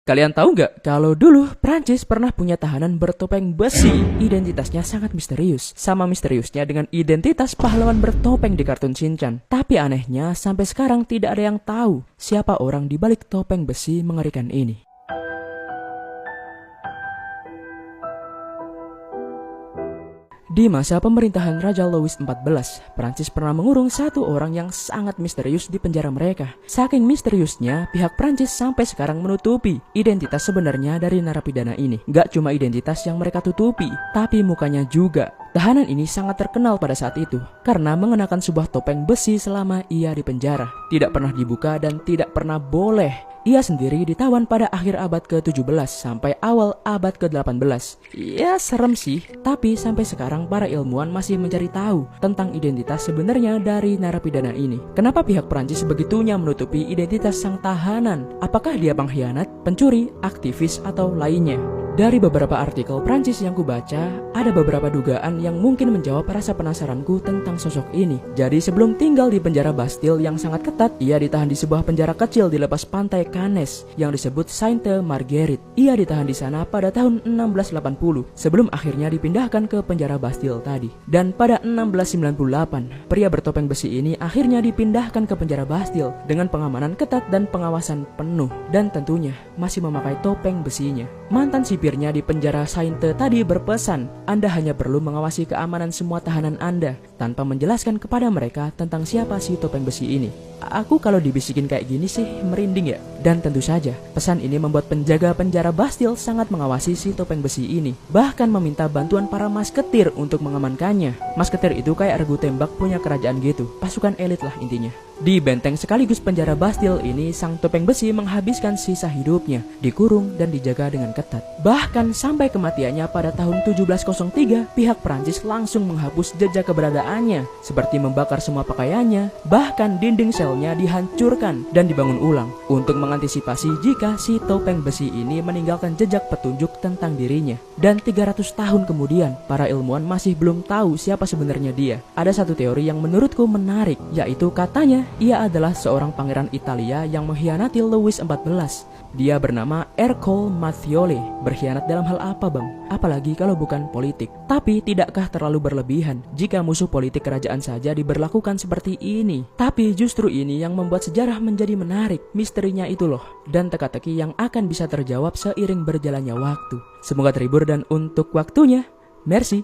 Kalian tahu nggak kalau dulu Prancis pernah punya tahanan bertopeng besi? Identitasnya sangat misterius, sama misteriusnya dengan identitas pahlawan bertopeng di kartun Shinchan. Tapi anehnya sampai sekarang tidak ada yang tahu siapa orang di balik topeng besi mengerikan ini. Di masa pemerintahan Raja Louis XIV, Prancis pernah mengurung satu orang yang sangat misterius di penjara mereka. Saking misteriusnya, pihak Prancis sampai sekarang menutupi identitas sebenarnya dari narapidana ini. Gak cuma identitas yang mereka tutupi, tapi mukanya juga. Tahanan ini sangat terkenal pada saat itu karena mengenakan sebuah topeng besi selama ia di penjara. Tidak pernah dibuka dan tidak pernah boleh. Ia sendiri ditawan pada akhir abad ke-17 sampai awal abad ke-18. Ya serem sih, tapi sampai sekarang para ilmuwan masih mencari tahu tentang identitas sebenarnya dari narapidana ini. Kenapa pihak Prancis begitunya menutupi identitas sang tahanan? Apakah dia pengkhianat, pencuri, aktivis, atau lainnya? Dari beberapa artikel Prancis yang kubaca, ada beberapa dugaan yang mungkin menjawab rasa penasaranku tentang sosok ini. Jadi sebelum tinggal di penjara Bastille yang sangat ketat, ia ditahan di sebuah penjara kecil di lepas pantai Cannes yang disebut Sainte Marguerite. Ia ditahan di sana pada tahun 1680 sebelum akhirnya dipindahkan ke penjara Bastille tadi. Dan pada 1698, pria bertopeng besi ini akhirnya dipindahkan ke penjara Bastille dengan pengamanan ketat dan pengawasan penuh. Dan tentunya masih memakai topeng besinya. Mantan sipirnya di penjara Sainte tadi berpesan, Anda hanya perlu mengawasi keamanan semua tahanan Anda tanpa menjelaskan kepada mereka tentang siapa si topeng besi ini. Aku kalau dibisikin kayak gini sih merinding ya. Dan tentu saja, pesan ini membuat penjaga penjara Bastille sangat mengawasi si topeng besi ini. Bahkan meminta bantuan para masketir untuk mengamankannya. Masketir itu kayak regu tembak punya kerajaan gitu. Pasukan elit lah intinya. Di benteng sekaligus penjara Bastille ini, sang topeng besi menghabiskan sisa hidupnya, dikurung dan dijaga dengan ketat. Bahkan sampai kematiannya pada tahun 1703, pihak Prancis langsung menghapus jejak keberadaannya, seperti membakar semua pakaiannya, bahkan dinding selnya dihancurkan dan dibangun ulang, untuk mengantisipasi jika si topeng besi ini meninggalkan jejak petunjuk tentang dirinya. Dan 300 tahun kemudian, para ilmuwan masih belum tahu siapa sebenarnya dia. Ada satu teori yang menurutku menarik, yaitu katanya ia adalah seorang pangeran Italia yang mengkhianati Louis XIV. Dia bernama Ercole Mattioli. Berkhianat dalam hal apa bang? Apalagi kalau bukan politik. Tapi tidakkah terlalu berlebihan jika musuh politik kerajaan saja diberlakukan seperti ini? Tapi justru ini yang membuat sejarah menjadi menarik. Misterinya itu loh. Dan teka-teki yang akan bisa terjawab seiring berjalannya waktu. Semoga terhibur dan untuk waktunya, merci.